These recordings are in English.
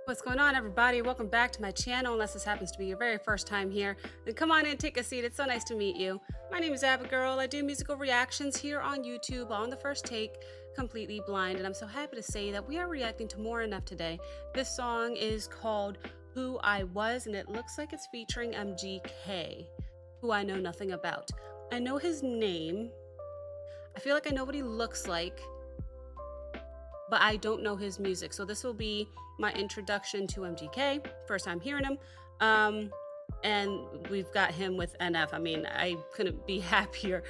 What's going on, everybody? Welcome back to my channel. Unless this happens to be your very first time here, then come on in, take a seat. It's so nice to meet you. My name is Abigail. I do musical reactions here on YouTube on the first take, completely blind. And I'm so happy to say that we are reacting to More Enough today. This song is called Who I Was, and it looks like it's featuring MGK, who I know nothing about. I know his name. I feel like I know what he looks like, but I don't know his music. So this will be my introduction to MGK, first time hearing him. And we've got him with NF. I mean, I couldn't be happier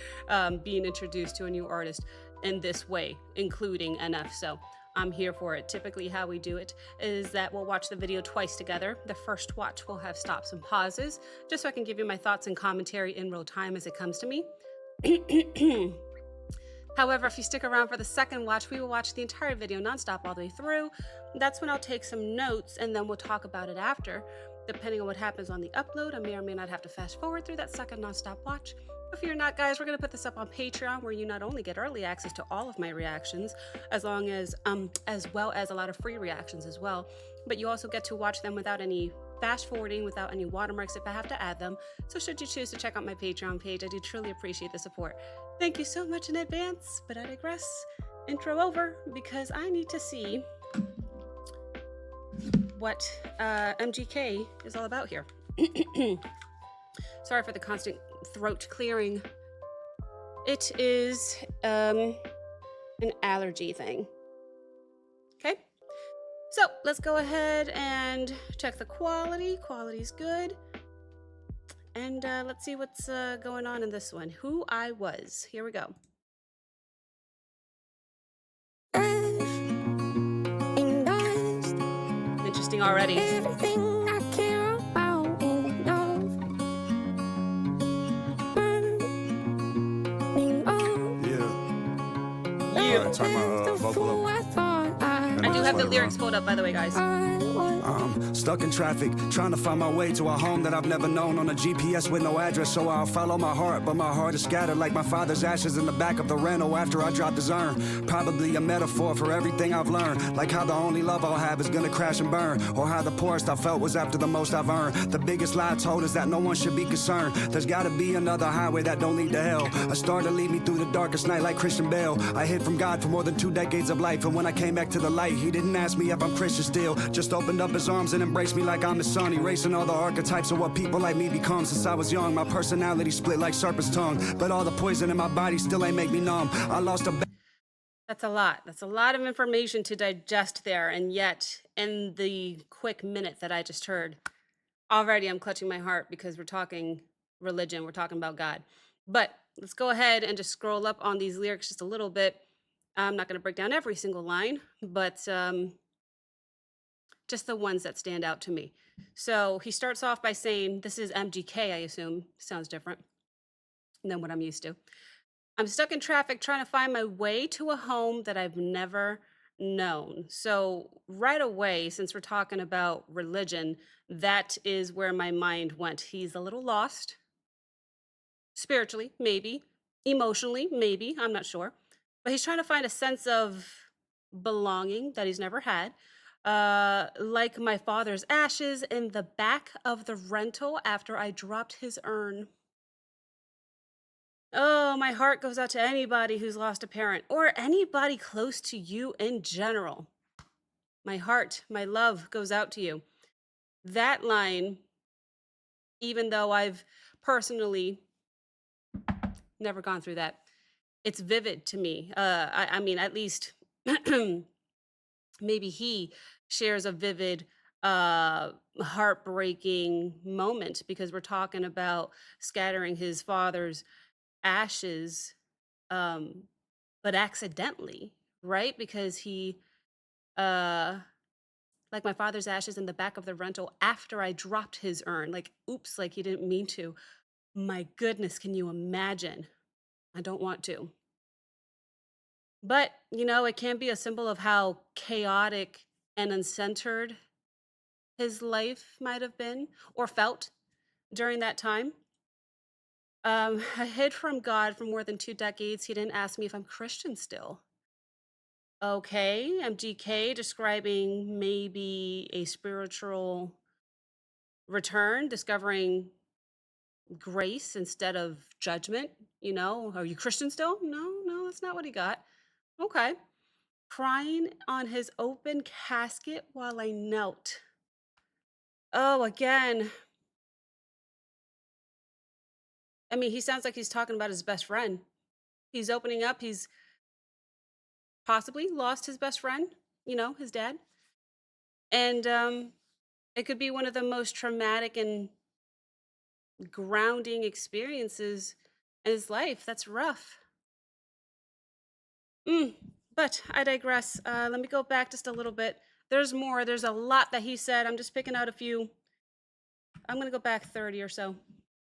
being introduced to a new artist in this way, including NF. So I'm here for it. Typically, how we do it is that we'll watch the video twice together. The first watch will have stops and pauses, just so I can give you my thoughts and commentary in real time as it comes to me. However, if you stick around for the second watch, we will watch the entire video nonstop all the way through. That's when I'll take some notes and then we'll talk about it after. Depending on what happens on the upload, I may or may not have to fast forward through that second nonstop watch. If you're not, guys, we're going to put this up on Patreon, where you not only get early access to all of my reactions, as well as a lot of free reactions as well, but you also get to watch them without any fast forwarding, without any watermarks if I have to add them. So should you choose to check out my Patreon page, I do truly appreciate the support. Thank you so much in advance, but I digress. Intro over, because I need to see what MGK is all about here. Sorry for the constant throat clearing. It is an allergy thing. Okay, so let's go ahead and check the quality. Quality's good. And let's see what's going on in this one. Who I Was. Here we go. Interesting already. Everything I care about in love. Yeah. Turn my vocal up. I do have the lyrics pulled up, by the way, guys. I'm stuck in traffic, trying to find my way to a home that I've never known, on a GPS with no address, so I'll follow my heart, but my heart is scattered like my father's ashes in the back of the rental after I dropped his urn. Probably a metaphor for everything I've learned, like how the only love I'll have is gonna crash and burn, or how the poorest I felt was after the most I've earned. The biggest lie told is that no one should be concerned. There's gotta be another highway that don't lead to hell, a star to lead me through the darkest night like Christian Bale. I hid from God for more than 2 decades of life, and when I came back to the light, he didn't ask me if I'm Christian still, just opened up his arms and embraced me like I'm his son, erasing all the archetypes of what people like me become. Since I was young, my personality split like serpent's tongue, but all the poison in my body still ain't make me numb. I lost a That's a lot. That's a lot of information to digest there, and yet in the quick minute that I just heard, already I'm clutching my heart because we're talking religion, we're talking about God. But let's go ahead and just scroll up on these lyrics just a little bit. I'm not going to break down every single line, but just the ones that stand out to me. So he starts off by saying, this is MGK, I assume. Sounds different than what I'm used to. I'm stuck in traffic trying to find my way to a home that I've never known. So right away, since we're talking about religion, that is where my mind went. He's a little lost, spiritually, maybe, emotionally, maybe, I'm not sure. But he's trying to find a sense of belonging that he's never had. Like my father's ashes in the back of the rental after I dropped his urn. Oh, my heart goes out to anybody who's lost a parent or anybody close to you in general. My heart, my love goes out to you. That line, even though I've personally never gone through that, it's vivid to me. I mean, at least maybe he shares a vivid, heartbreaking moment, because we're talking about scattering his father's ashes, um, but accidentally, right? Because he, uh, like my father's ashes in the back of the rental after I dropped his urn. Like, oops, like he didn't mean to. My goodness, can you imagine? I don't want to. But, it can be a symbol of how chaotic and uncentered his life might have been or felt during that time. I hid from God for more than 2 decades. He didn't ask me if I'm Christian still. Okay, MGK describing maybe a spiritual return, discovering grace instead of judgment. Are you Christian still? No, no, that's not what he got. Okay. Crying on his open casket while I knelt. Oh, again. I mean, he sounds like he's talking about his best friend. He's opening up. He's possibly lost his best friend, his dad. And it could be one of the most traumatic and grounding experiences in his life. That's rough. Mm, but I digress. Let me go back just a little bit. There's more. There's a lot that he said. I'm just picking out a few. I'm going to go back 30 or so.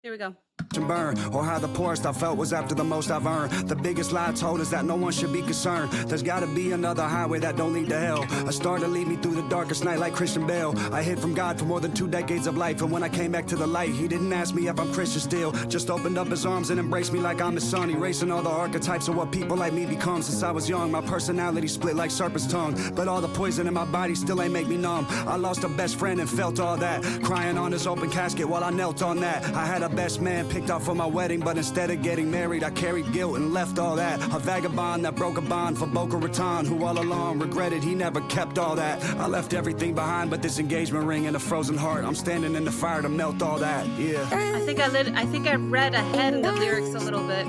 Here we go. And burn, or how the poorest I felt was after the most I've earned. The biggest lie told is that no one should be concerned. There's gotta be another highway that don't lead to hell. A star to lead me through the darkest night like Christian Bale. I hid from God for more than 2 decades of life, and when I came back to the light, he didn't ask me if I'm Christian still. Just opened up his arms and embraced me like I'm his son, erasing all the archetypes of what people like me become. Since I was young, my personality split like serpent's tongue, but all the poison in my body still ain't make me numb. I lost a best friend and felt all that, crying on his open casket while I knelt on that. I had a best man picked out for my wedding, but instead of getting married, I carried guilt and left all that. A vagabond that broke a bond for Boca Raton, who all along regretted he never kept all that. I left everything behind but this engagement ring and a frozen heart. I'm standing in the fire to melt all that. Yeah. I think I read ahead in the lyrics a little bit.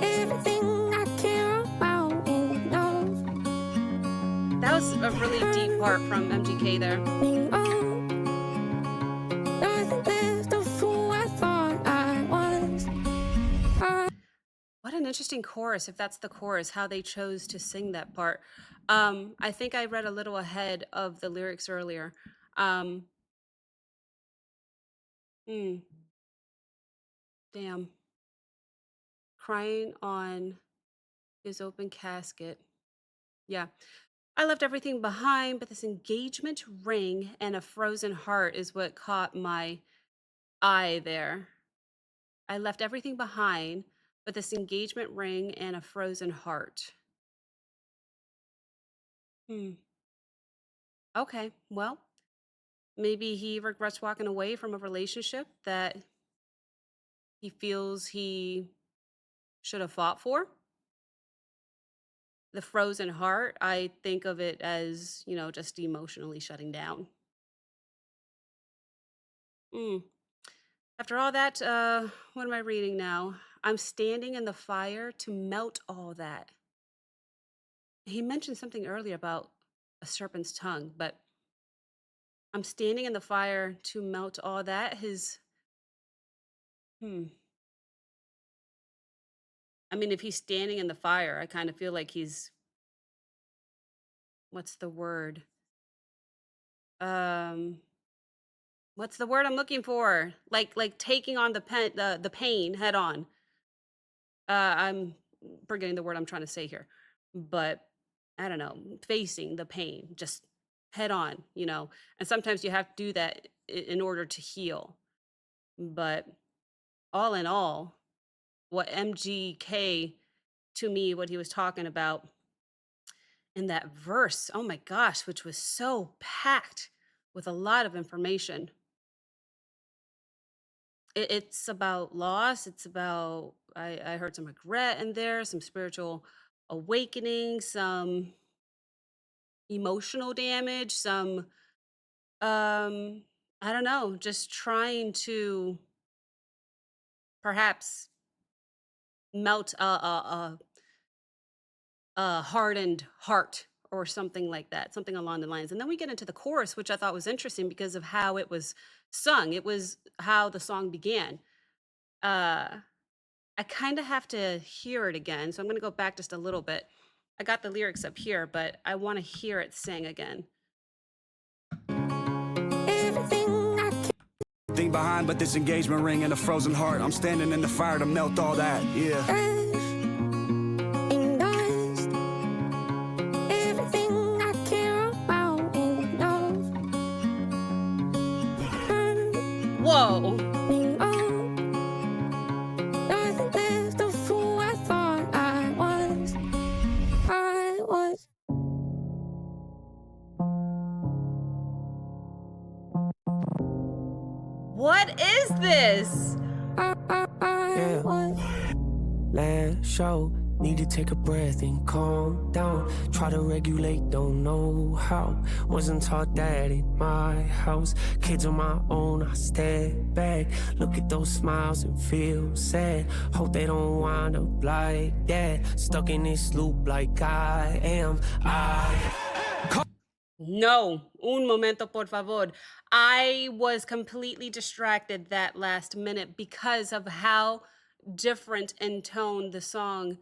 Everything I care about is love. That was a really deep part from MGK there. What an interesting chorus, if that's the chorus, how they chose to sing that part. I think I read a little ahead of the lyrics earlier. Um, mm, damn. Crying on his open casket. Yeah. I left everything behind, but this engagement ring and a frozen heart is what caught my eye there. I left everything behind, but this engagement ring and a frozen heart. Hmm. Okay. Well, maybe he regrets walking away from a relationship that he feels he should have fought for. The frozen heart, I think of it as, just emotionally shutting down. Mm. After all that, what am I reading now? I'm standing in the fire to melt all that. He mentioned something earlier about a serpent's tongue, but I'm standing in the fire to melt all that. Hmm. I mean, if he's standing in the fire, I kind of feel like what's the word? Um, what's the word I'm looking for? Like taking on the pain head on. I'm forgetting the word I'm trying to say here, but I don't know, facing the pain just head on, and sometimes you have to do that in order to heal. But all in all, what MGK to me, what he was talking about in that verse, oh my gosh, which was so packed with a lot of information. It's about loss. It's about, I heard some regret in there, some spiritual awakening, some emotional damage, some, I don't know, just trying to perhaps melt a hardened heart or something like that, something along the lines. And then we get into the chorus, which I thought was interesting because of how it was sung. It was how the song began. Uh, I kind of have to hear it again. So I'm going to go back just a little bit. I got the lyrics up here, but I want to hear it sing again. Everything I Thing behind but this engagement ring and a frozen heart. I'm standing in the fire to melt all that. Yeah. care in dust. Everything I care about is love. Whoa. Burning up. Nothing left of who I thought I was. I was What is this? I was. Last show, need to take a breath and calm down. Try to regulate, don't know how. Wasn't taught that in my house. Kids on my own, I step back. Look at those smiles and feel sad. Hope they don't wind up like that. Stuck in this loop like I am. No, un momento, por favor. I was completely distracted that last minute because of how different in tone the song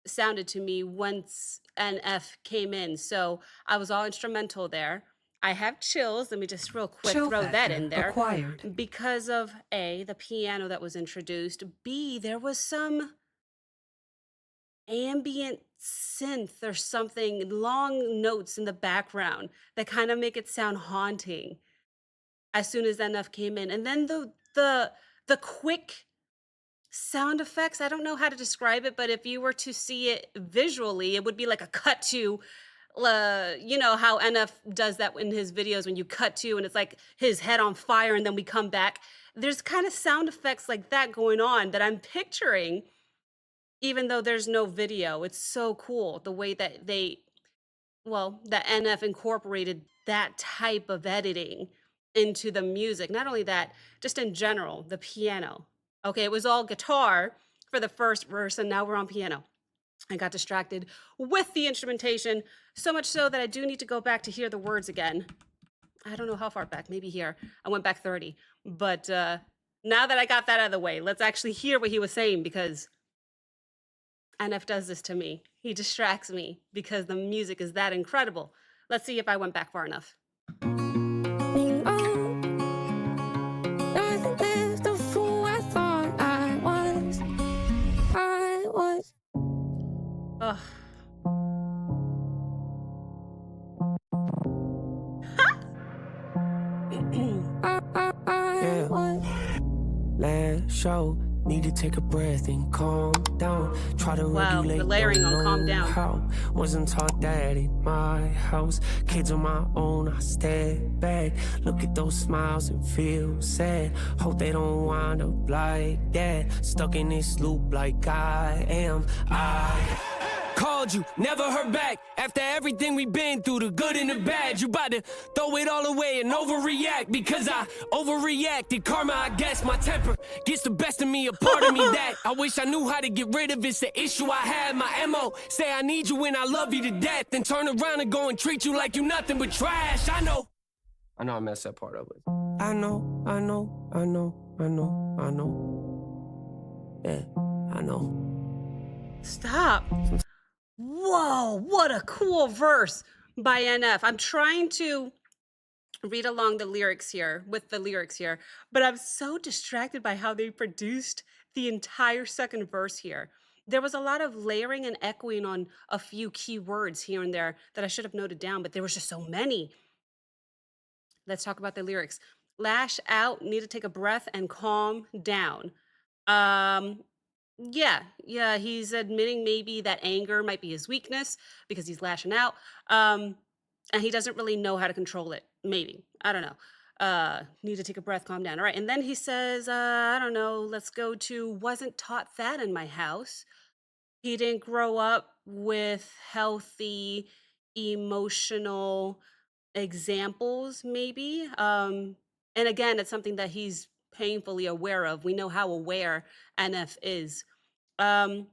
sounded to me once NF came in. So I was all instrumental there. I have chills. Let me just real quick Chill throw that factor in there. acquired. Because of A, the piano that was introduced, B, there was some ambient synth or something, long notes in the background that kind of make it sound haunting as soon as NF came in. And then the quick sound effects, I don't know how to describe it, but if you were to see it visually, it would be like a cut to you know how NF does that in his videos when you cut to and it's like his head on fire and then we come back. There's kind of sound effects like that going on that I'm picturing even though there's no video. It's so cool the way that that NF incorporated that type of editing into the music. Not only that, just in general, the piano. Okay, it was all guitar for the first verse, and now we're on piano. I got distracted with the instrumentation, so much so that I do need to go back to hear the words again. I don't know how far back, maybe here. I went back 30. But now that I got that out of the way, let's actually hear what he was saying because NF does this to me. He distracts me because the music is that incredible. Let's see if I went back far enough. You know, nothing left of who I thought I was. I was. Ugh. I was. Last show, need to take a breath and calm down. Try to Wow, the regulate, layering don't on calm know down. how. Wasn't taught that in my house. Kids on my own, I step back. Look at those smiles and feel sad. Hope they don't wind up like that. Stuck in this loop like I am. I called you, never heard back. After everything we've been through, the good and the bad, you bout to throw it all away and overreact. Because I overreacted. Karma, I guess my temper gets the best of me, a part of me that I wish I knew how to get rid of. It's the issue I had. My MO say I need you and I love you to death, then turn around and go and treat you like you nothing but trash. I know I messed that part up. I know. Yeah, I know. Stop. Whoa, what a cool verse by NF. I'm trying to read along the lyrics here with the lyrics here, but I'm so distracted by how they produced the entire second verse here. There was a lot of layering and echoing on a few key words here and there that I should have noted down, but there was just so many. Let's talk about the lyrics. Lash out, need to take a breath and calm down. Um, yeah, he's admitting maybe that anger might be his weakness because he's lashing out. And he doesn't really know how to control it. Maybe. I don't know. Need to take a breath, calm down. All right. And then he says, I don't know, let's go to wasn't taught that in my house. He didn't grow up with healthy emotional examples, maybe. And again, it's something that he's painfully aware of. We know how aware NF is. Um,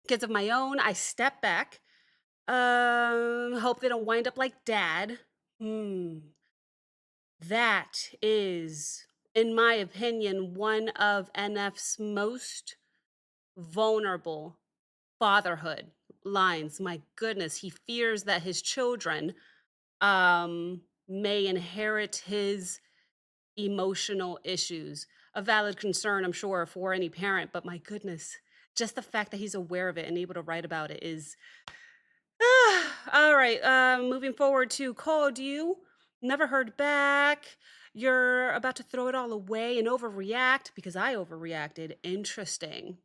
Kids of my own, I step back. Hope they don't wind up like dad. Hmm. That is, in my opinion, one of NF's most vulnerable fatherhood lines. My goodness, he fears that his children may inherit his emotional issues. A valid concern, I'm sure, for any parent, but my goodness, just the fact that he's aware of it and able to write about it is. All right, moving forward to called you. Never heard back. You're about to throw it all away and overreact because I overreacted. Interesting.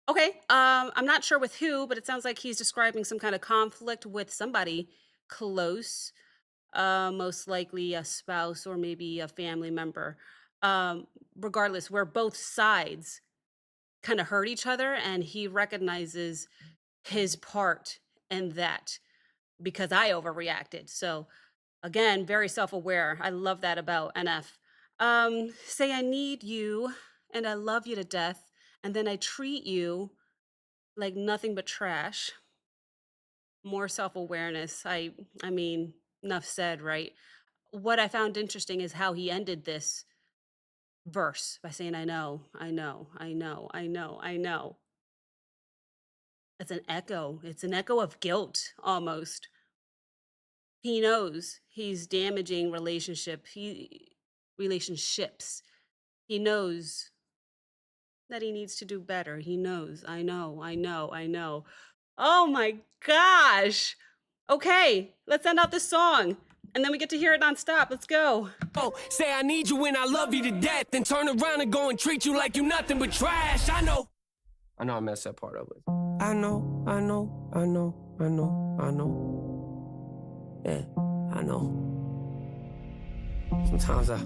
Okay, I'm not sure with who, but it sounds like he's describing some kind of conflict with somebody close. most likely a spouse or maybe a family member. Um, Regardless, where both sides kind of hurt each other, and he recognizes his part in that because I overreacted. So again, very self-aware. I love that about NF. Say I need you and I love you to death, and then I treat you like nothing but trash. More self-awareness. I mean, enough said, right? What I found interesting is how he ended this verse by saying, I know, I know, I know, I know, I know. It's an echo. It's an echo of guilt almost. He knows he's damaging relationships. He knows that he needs to do better. He knows. I know. I know. I know. Oh my gosh. Okay, let's end out this song. And then we get to hear it nonstop. Let's go. Oh, say I need you and I love you to death, then turn around and go and treat you like you nothing but trash. I know I messed that part up with. I know. Yeah, I know. Sometimes I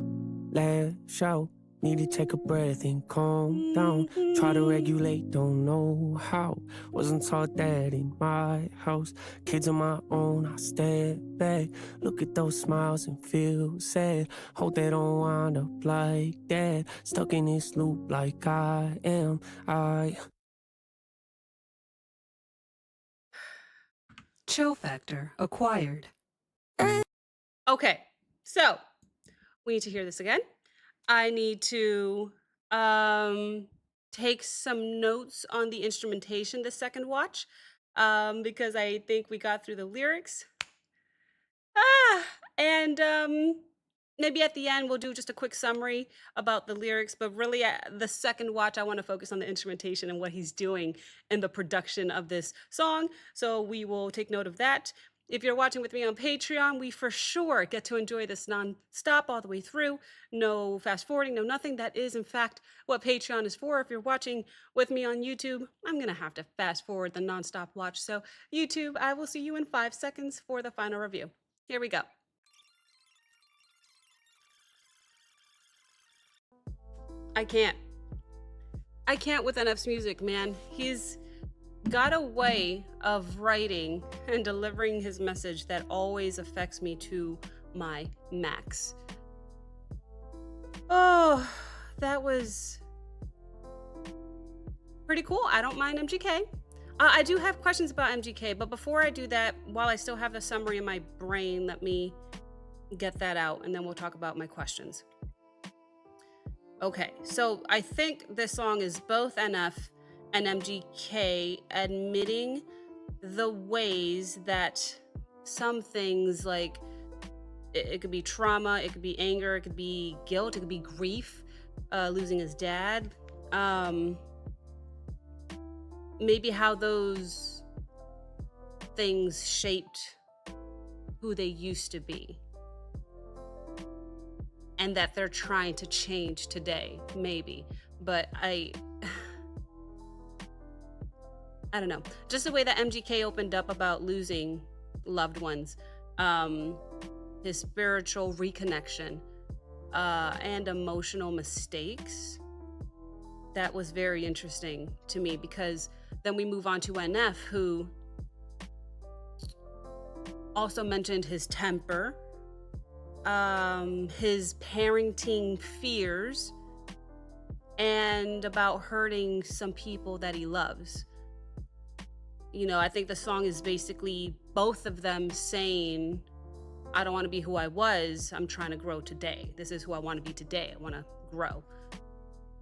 lash out, need to take a breath and calm down. Try to regulate, don't know how. Wasn't taught that in my house. Kids of my own, I step back. Look at those smiles and feel sad. Hope they don't wind up like that. Stuck in this loop like I am. Chill factor acquired. Okay, so we need to hear this again. I need to take some notes on the instrumentation this second watch because I think we got through the lyrics. And maybe at the end we'll do just a quick summary about the lyrics, but really the second watch I want to focus on the instrumentation and what he's doing in the production of this song. So we will take note of that. If you're watching with me on Patreon, we for sure get to enjoy this non-stop all the way through. No fast forwarding, no nothing. That is, in fact, what Patreon is for. If you're watching with me on YouTube, I'm going to have to fast forward the non-stop watch. So YouTube, I will see you in 5 seconds for the final review. Here we go. I can't with NF's music, man. He's got a way of writing and delivering his message that always affects me to my max. Oh, that was pretty cool. I don't mind MGK. I do have questions about MGK, but before I do that, while I still have the summary in my brain, let me get that out and then we'll talk about my questions. Okay, so I think this song is both NF and MGK admitting the ways that some things, like it could be trauma, it could be anger, it could be guilt, it could be grief, losing his dad, maybe how those things shaped who they used to be, and that they're trying to change today, maybe. But I don't know. Just the way that MGK opened up about losing loved ones, his spiritual reconnection, and emotional mistakes. That was very interesting to me, because then we move on to NF, who also mentioned his temper, his parenting fears, and about hurting some people that he loves. You know, I think the song is basically both of them saying, I don't want to be who I was. I'm trying to grow today. This is who I want to be today. I want to grow.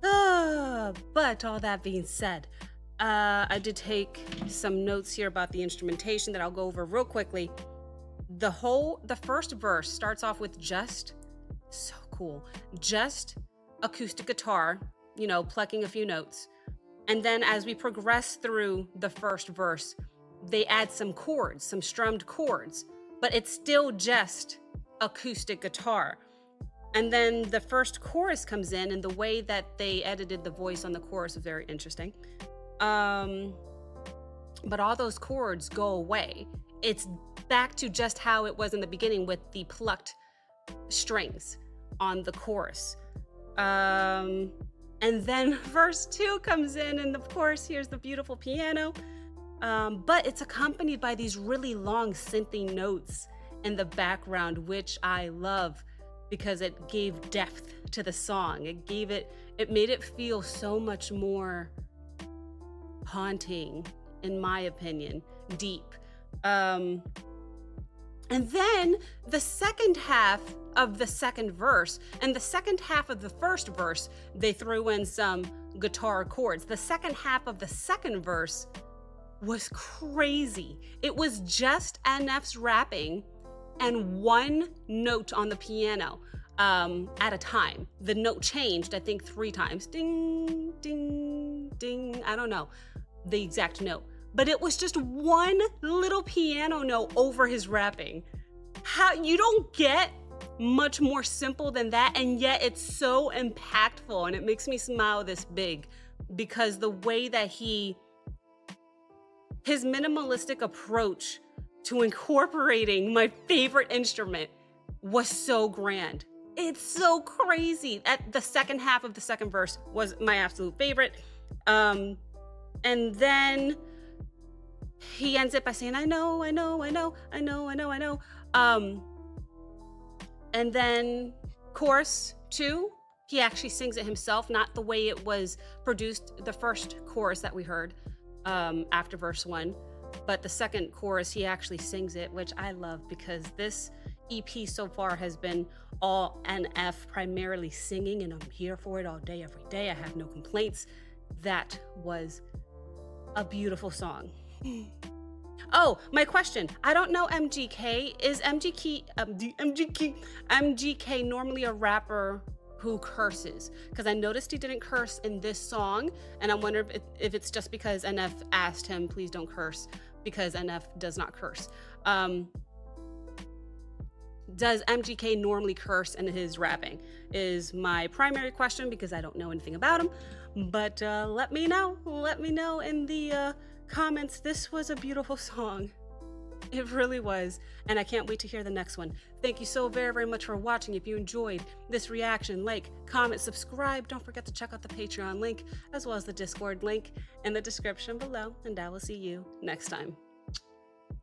But all that being said, I did take some notes here about the instrumentation that I'll go over real quickly. The first verse starts off with just acoustic guitar, you know, plucking a few notes. And then as we progress through the first verse, they add some chords, some strummed chords, but it's still just acoustic guitar. And then the first chorus comes in, and the way that they edited the voice on the chorus is very interesting. But all those chords go away. It's back to just how it was in the beginning with the plucked strings on the chorus. And then verse 2 comes in, and of course, here's the beautiful piano. But it's accompanied by these really long synthy notes in the background, which I love because it gave depth to the song. It made it feel so much more haunting, in my opinion, deep. And then the second half of the second verse and the second half of the first verse, they threw in some guitar chords. The second half of the second verse was crazy. It was just NF's rapping and one note on the piano at a time. The note changed, I think, 3 times. Ding, ding, ding. I don't know the exact note, but it was just one little piano note over his rapping. How you don't get much more simple than that, and yet it's so impactful, and it makes me smile this big because the way that his minimalistic approach to incorporating my favorite instrument was so grand. It's so crazy. At the second half of the second verse was my absolute favorite. And then he ends it by saying, I know. And then chorus 2, he actually sings it himself, not the way it was produced, the first chorus that we heard after verse 1. But the second chorus, he actually sings it, which I love because this EP so far has been all NF, primarily singing, and I'm here for it all day, every day. I have no complaints. That was a beautiful song. Oh, my question. I don't know MGK. Is MGK normally a rapper who curses? Because I noticed he didn't curse in this song, and I wonder if it's just because NF asked him, please don't curse, because NF does not curse. Does MGK normally curse in his rapping? Is my primary question because I don't know anything about him. But let me know in the comments. This was a beautiful song. It really was. And I can't wait to hear the next one. Thank you so very, very much for watching. If you enjoyed this reaction, like, comment, subscribe. Don't forget to check out the Patreon link as well as the Discord link in the description below. And I will see you next time.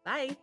Bye.